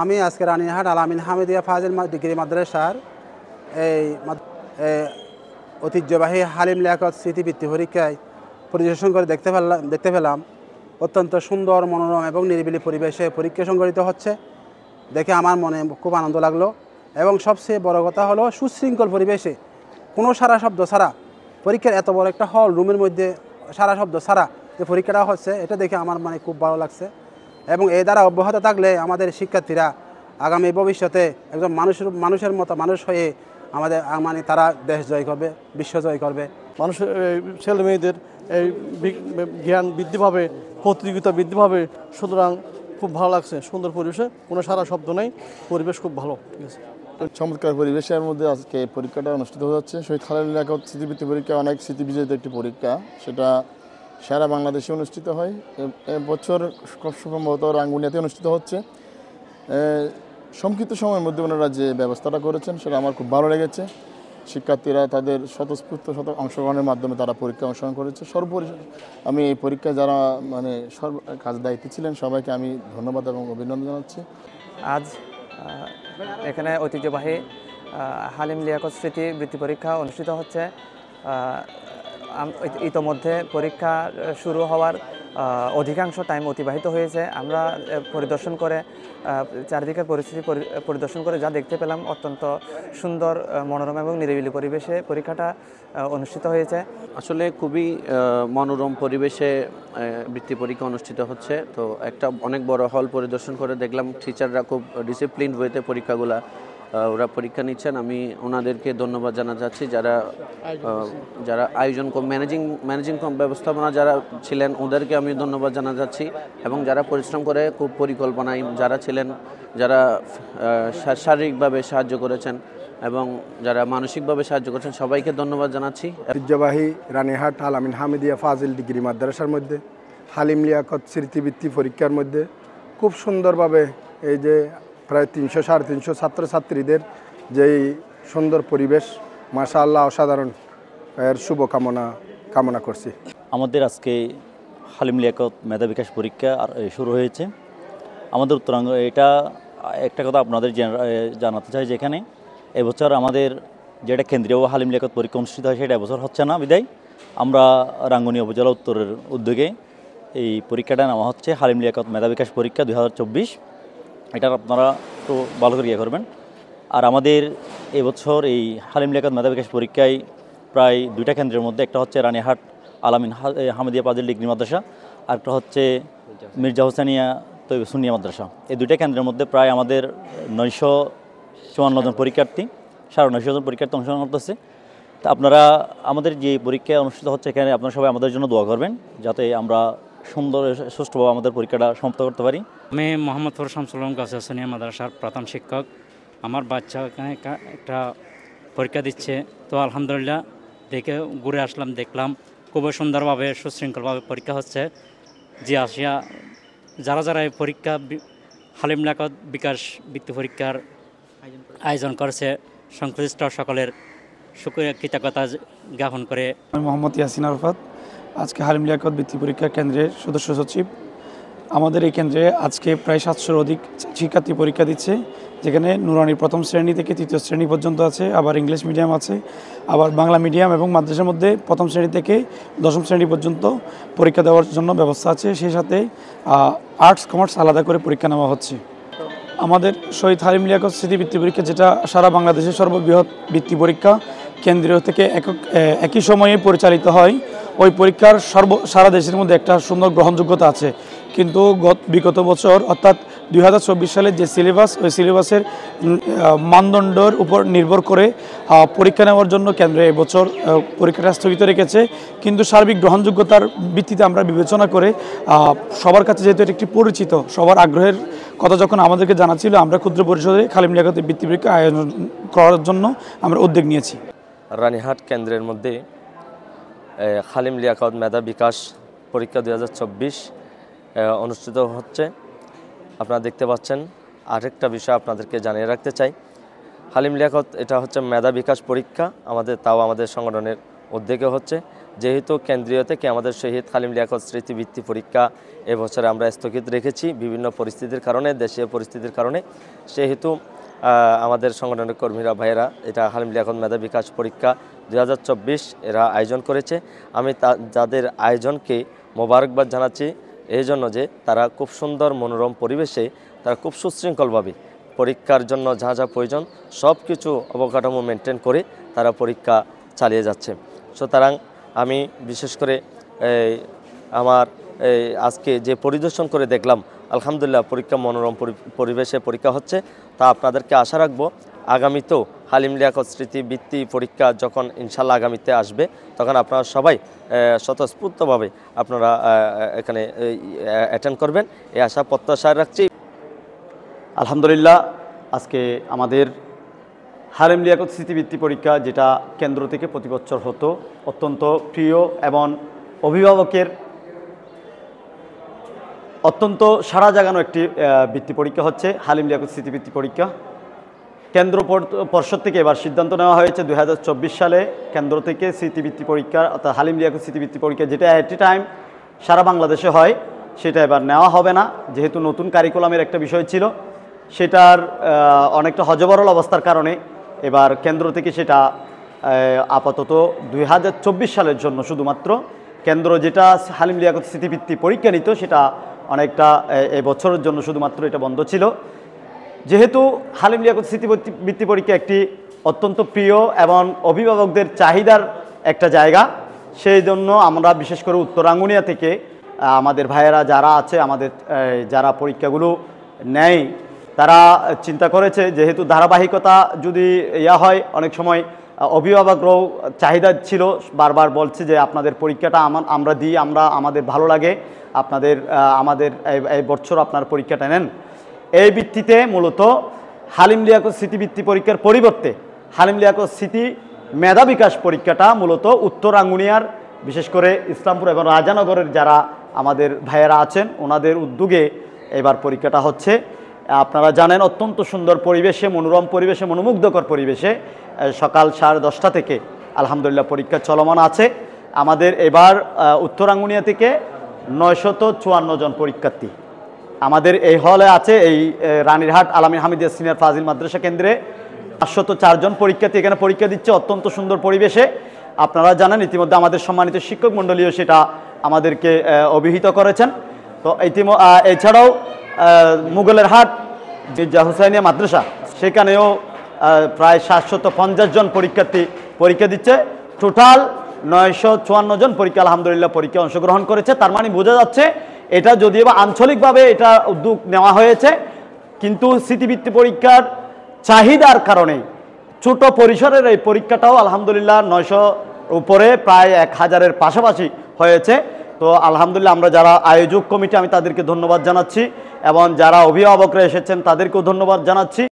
আমি আজকে রানীহাট আল-আমিন হামিদিয়া ফাজিল ডিগ্রি মাদ্রাসার এই ঐতিহ্যবাহী হালিম লিয়াকত স্মৃতিবৃত্তি পরীক্ষায় পরিদর্শন করে দেখতে পেলাম অত্যন্ত সুন্দর, মনোরম এবং নিরিবিলি পরিবেশে পরীক্ষা সংগঠিত হচ্ছে। দেখে আমার মনে খুব আনন্দ লাগলো এবং সবচেয়ে বড় কথা হলো সুশৃঙ্খল পরিবেশে কোনো সারা শব্দ ছাড়া পরীক্ষার এত বড় একটা হল রুমের মধ্যে সারা শব্দ ছাড়া যে পরীক্ষাটা হচ্ছে, এটা দেখে আমার খুব ভালো লাগছে। এবং এই দ্বারা অব্যাহত থাকলে আমাদের শিক্ষার্থীরা আগামী ভবিষ্যতে একজন মানুষের মতো মানুষ হয়ে আমাদের তারা দেশ জয় করবে, বিশ্ব জয় করবে। মানুষের ছেলে মেয়েদের এই জ্ঞান বৃদ্ধি পাবে, প্রতিযোগিতা বৃদ্ধি পাবে। সুতরাং খুব ভালো লাগছে, সুন্দর পরিবেশে, কোনো সারা শব্দ নেই, পরিবেশ খুব ভালো। ঠিক আছে, চমৎকার পরিবেশের মধ্যে আজকে পরীক্ষাটা অনুষ্ঠিত হচ্ছে। শহীদ খালেদ লিয়াকত স্মৃতিবৃত্তি পরীক্ষা অনেক স্মৃতিবিজড়িত একটি পরীক্ষা, সেটা সারা বাংলাদেশে অনুষ্ঠিত হয়। এবছর খুব সম্ভবত রাঙ্গুনিয়াতে অনুষ্ঠিত হচ্ছে। সংক্ষিপ্ত সময়ের মধ্যে ওনারা যে ব্যবস্থাটা করেছেন সেটা আমার খুব ভালো লেগেছে। শিক্ষার্থীরা তাদের স্বতঃস্ফূর্ত অংশগ্রহণের মাধ্যমে তারা পরীক্ষা অংশগ্রহণ করেছে। সর্বোপরি আমি এই পরীক্ষায় যারা কাজ দায়িত্বে ছিলেন সবাইকে আমি ধন্যবাদ এবং অভিনন্দন জানাচ্ছি। আজ এখানে ঐতিহ্যবাহী হালিম লিয়াকত স্মৃতি বৃত্তি পরীক্ষা অনুষ্ঠিত হচ্ছে। ইতোমধ্যে পরীক্ষা শুরু হওয়ার অধিকাংশ টাইম অতিবাহিত হয়েছে। আমরা পরিদর্শন করে চারিদিকের পরিস্থিতি পরিদর্শন করে যা দেখতে পেলাম, অত্যন্ত সুন্দর, মনোরম এবং নিরিবিলি পরিবেশে পরীক্ষাটা অনুষ্ঠিত হয়েছে। আসলে খুবই মনোরম পরিবেশে বৃত্তি পরীক্ষা অনুষ্ঠিত হচ্ছে। তো একটা অনেক বড় হল পরিদর্শন করে দেখলাম টিচাররা খুব ডিসিপ্লিন ওয়েতে পরীক্ষাগুলা ওরা পরীক্ষা নিচ্ছেন। আমি ওনাদেরকে ধন্যবাদ জানাতে চাচ্ছি, যারা আয়োজন ম্যানেজিং ব্যবস্থাপনা যারা ছিলেন ওদেরকে আমি ধন্যবাদ জানাতে চাচ্ছি, এবং যারা পরিশ্রম করে খুব পরিকল্পনায় যারা ছিলেন, যারা শারীরিকভাবে সাহায্য করেছেন এবং যারা মানসিকভাবে সাহায্য করেছেন, সবাইকে ধন্যবাদ জানাচ্ছি। ঐতিহ্যবাহী রানীহাট আল-আমিন হামিদিয়া ফাজিল ডিগ্রি মাদ্রাসার মধ্যে হালিম লিয়াকত স্মৃতিবৃত্তি পরীক্ষার মধ্যে খুব সুন্দরভাবে এই যে প্রায় 300-350 ছাত্রছাত্রীদের যেই সুন্দর পরিবেশ, মাশাআল্লাহ অসাধারণ, এর কামনা করছি। আমাদের আজকে হালিম লিয়াকত মেধা বিকাশ পরীক্ষা শুরু হয়েছে আমাদের উত্তরাঙ্গ। এটা একটা কথা আপনাদের জানাতে চাই, যেখানে এবছর আমাদের যেটা কেন্দ্রীয় হালিম লিয়াকত পরীক্ষা অনুষ্ঠিত হয় সেটা এবছর হচ্ছে না, বিদায় আমরা রাঙ্গুনিয়া উপজেলা উত্তরের উদ্যোগে এই পরীক্ষাটা নেওয়া হচ্ছে হালিম লিয়াকত মেধা বিকাশ পরীক্ষা 2024। এটার আপনারা একটু ভালো করে করবেন। আর আমাদের এবছর এই হালিম লিয়াকত মেধা বিকাশ পরীক্ষায় প্রায় 2টা কেন্দ্রের মধ্যে, একটা হচ্ছে রানীহাট আল-আমিন হামিদিয়া ফাজিল ডিগ্রি মাদ্রাসা, আর একটা হচ্ছে মির্জা হোসেনিয়া সুন্নিয়া মাদ্রাসা। এই 2টা কেন্দ্রের মধ্যে প্রায় আমাদের 954 জন পরীক্ষার্থী, 950 জন পরীক্ষার্থী অংশগ্রহণ করতেছে। তা আপনারা আমাদের যে পরীক্ষা অনুষ্ঠিত হচ্ছে এখানে আপনারা সবাই আমাদের জন্য দোয়া করবেন, যাতে আমরা সুন্দর সুষ্ঠুভাবে আমাদের পরীক্ষাটা সমাপ্ত করতে পারি। আমি মোহাম্মদ শামসুল আলম গাজী হোসেনিয়া মাদ্রাসার প্রধান শিক্ষক। আমার বাচ্চা এখানে একটা পরীক্ষা দিচ্ছে, তো আলহামদুলিল্লাহ দেখে ঘুরে আসলাম, দেখলাম খুবই সুন্দরভাবে সুশৃঙ্খলভাবে পরীক্ষা হচ্ছে। যে আসিয়া যারা এই পরীক্ষা হালিম লিয়াকত বিকাশ বৃত্তি পরীক্ষার আয়োজন করেছে, সংশ্লিষ্ট সকলের শুকরিয়া কৃতজ্ঞতা জ্ঞাপন করে। আমি মোহাম্মদ ইয়াসিন আরফাত, আজকে হালিম লিয়াকত বৃত্তি পরীক্ষা কেন্দ্রের সদস্য সচিব। আমাদের এই কেন্দ্রে আজকে প্রায় 700-র অধিক শিক্ষার্থী পরীক্ষা দিচ্ছে, যেখানে নুরানির 1ম শ্রেণী থেকে 3য় শ্রেণী পর্যন্ত আছে, আবার ইংলিশ মিডিয়াম আছে, আবার বাংলা মিডিয়াম এবং মাদ্রাসার মধ্যে 1ম শ্রেণী থেকে 10ম শ্রেণী পর্যন্ত পরীক্ষা দেওয়ার জন্য ব্যবস্থা আছে। সেই সাথে আর্টস কমার্স আলাদা করে পরীক্ষা নেওয়া হচ্ছে। আমাদের শহীদ হালিম লিয়াকত স্মৃতিবৃত্তি পরীক্ষা, যেটা সারা বাংলাদেশের সর্ববৃহৎ বৃত্তি পরীক্ষা, কেন্দ্রীয় থেকে একই সময়ে পরিচালিত হয়। ওই পরীক্ষার সারা দেশের মধ্যে একটা সুন্দর গ্রহণযোগ্যতা আছে, কিন্তু বিগত বছর অর্থাৎ 2024 সালের যে সিলেবাস, ওই সিলেবাসের মানদণ্ডের উপর নির্ভর করে পরীক্ষা নেওয়ার জন্য কেন্দ্র এবছর পরীক্ষাটা স্থগিত রেখেছে। কিন্তু সার্বিক গ্রহণযোগ্যতার ভিত্তিতে আমরা বিবেচনা করে সবার কাছে যেহেতু একটি পরিচিত, সবার আগ্রহের কথা যখন আমাদেরকে জানাচ্ছিল, আমরা ক্ষুদ্র পরিষদে হালিম লিয়াকত বৃত্তি পরীক্ষা আয়োজন করার জন্য আমরা উদ্যোগ নিয়েছি। রানীহাট কেন্দ্রের মধ্যে হালিম লিয়াকত মেধা বিকাশ পরীক্ষা 2024 অনুষ্ঠিত হচ্ছে। আপনারা দেখতে পাচ্ছেন। আরেকটা বিষয় আপনাদেরকে জানিয়ে রাখতে চাই, হালিম লিয়াকত এটা হচ্ছে মেধা বিকাশ পরীক্ষা, আমাদের সংগঠনের উদ্যোগে হচ্ছে। যেহেতু কেন্দ্রীয় থেকে আমাদের শহীদ হালিম লিয়াকত স্মৃতিবৃত্তি পরীক্ষা এবছরে আমরা স্থগিত রেখেছি বিভিন্ন পরিস্থিতির কারণে, দেশীয় পরিস্থিতির কারণে, সেহেতু আমাদের সংগঠনের কর্মীরা ভাইয়েরা এটা হালিম লিয়াকত মেধা বিকাশ পরীক্ষা 2024 এরা আয়োজন করেছে। আমি যাদের আয়োজনকে মোবারকবাদ জানাচ্ছি এই জন্য যে তারা খুব সুন্দর মনোরম পরিবেশে তারা খুব সুশৃঙ্খলভাবে পরীক্ষার জন্য যা যা প্রয়োজন সব কিছু অবকাঠামো মেনটেন করে তারা পরীক্ষা চালিয়ে যাচ্ছে। সুতরাং আমি বিশেষ করে আমার আজকে যে পরিদর্শন করে দেখলাম আলহামদুলিল্লাহ পরীক্ষা মনোরম পরিবেশে পরীক্ষা হচ্ছে। তা আপনাদেরকে আশা রাখবো আগামীতেও হালিম লিয়াকত স্মৃতিবৃত্তি পরীক্ষা যখন ইনশাল্লাহ আগামীতে আসবে তখন আপনারা সবাই স্বতঃস্ফূর্তভাবে আপনারা এখানে অ্যাটেন্ড করবেন এই আশা প্রত্যাশা রাখছি। আলহামদুলিল্লাহ আজকে আমাদের হালিম লিয়াকত স্মৃতিবৃত্তি পরীক্ষা যেটা কেন্দ্র থেকে প্রতি বছর হতো, অত্যন্ত প্রিয় এবং অভিভাবকের অত্যন্ত সাড়া জাগানো একটি বৃত্তি পরীক্ষা হচ্ছে হালিম লিয়াকত স্মৃতিবৃত্তি পরীক্ষা। কেন্দ্র পর্ষদ থেকে এবার সিদ্ধান্ত নেওয়া হয়েছে 2024 সালে কেন্দ্র থেকে স্মৃতিবৃত্তি পরীক্ষা অর্থাৎ হালিম লিয়াকত স্মৃতিবৃত্তি পরীক্ষা যেটা এট এ টাইম সারা বাংলাদেশে হয় সেটা এবার নেওয়া হবে না, যেহেতু নতুন কারিকুলামের একটা বিষয় ছিল সেটার অনেকটা হজবরল অবস্থার কারণে এবার কেন্দ্র থেকে সেটা আপাতত 2024 সালের জন্য শুধুমাত্র কেন্দ্র যেটা হালিম লিয়াকত স্মৃতিবৃত্তি পরীক্ষা নিত সেটা অনেকটা এই বছরের জন্য শুধুমাত্র এটা বন্ধ ছিল। যেহেতু হালিম লিয়াকত স্মৃতিবৃত্তি পরীক্ষা একটি অত্যন্ত প্রিয় এবং অভিভাবকদের চাহিদার একটা জায়গা, সেই জন্য আমরা বিশেষ করে উত্তরাঙ্গুনিয়া থেকে আমাদের ভাইয়েরা যারা আছে আমাদের যারা পরীক্ষাগুলো নেয় তারা চিন্তা করেছে যেহেতু ধারাবাহিকতা যদি হয় অনেক সময় অভিভাবকরাও চাহিদা ছিল, বারবার বলছে যে আপনাদের পরীক্ষাটা আমরা দিই, আমাদের ভালো লাগে, আমাদের এই বছর আপনার পরীক্ষাটা নেন। এই ভিত্তিতে মূলত হালিম লিয়াকত স্মৃতিবৃত্তি পরীক্ষার পরিবর্তে হালিম লিয়াকত স্মৃতি মেধা বিকাশ পরীক্ষাটা মূলত উত্তরাঙ্গুনিয়ার বিশেষ করে ইসলামপুর এবং রাজানগরের যারা আমাদের ভাইয়েরা আছেন ওনাদের উদ্যোগে এবার পরীক্ষাটা হচ্ছে। আপনারা জানেন অত্যন্ত সুন্দর পরিবেশে, মনোরম পরিবেশে, মনোমুগ্ধকর পরিবেশে সকাল 10:30 থেকে আলহামদুলিল্লাহ পরীক্ষা চলমান আছে। আমাদের এবার উত্তরাঙ্গুনিয়া থেকে 954 জন পরীক্ষার্থী আমাদের এই হলে আছে। এই রানীরহাট আলামিন হামিদিয়া সিনিয়র ফাজিল মাদ্রাসা কেন্দ্রে 504 জন পরীক্ষার্থী এখানে পরীক্ষা দিচ্ছে অত্যন্ত সুন্দর পরিবেশে। আপনারা জানেন ইতিমধ্যে আমাদের সম্মানিত শিক্ষক মণ্ডলীও সেটা আমাদেরকে অভিহিত করেছেন। তো এছাড়াও মুগলের হাট মির্জা হুসাইনিয়া মাদ্রাসা সেখানেও প্রায় 750 জন পরীক্ষার্থী পরীক্ষা দিচ্ছে। টোটাল 954 জন পরীক্ষা আলহামদুলিল্লাহ পরীক্ষা অংশগ্রহণ করেছে। তার মানে বোঝা যাচ্ছে এটা যদিও বা আঞ্চলিকভাবে এটা উদ্যোগ নেওয়া হয়েছে, কিন্তু স্মৃতিবৃত্তি পরীক্ষার চাহিদার কারণে ছোট পরিসরের এই পরীক্ষাটাও আলহামদুলিল্লাহ 900 উপরে প্রায় 1000-এর পাশাপাশি হয়েছে। তো আলহামদুলিল্লাহ আমরা যারা আয়োজক কমিটি আমি তাদেরকে ধন্যবাদ জানাচ্ছি এবং যারা অভিভাবকরা এসেছেন তাদেরকেও ধন্যবাদ জানাচ্ছি।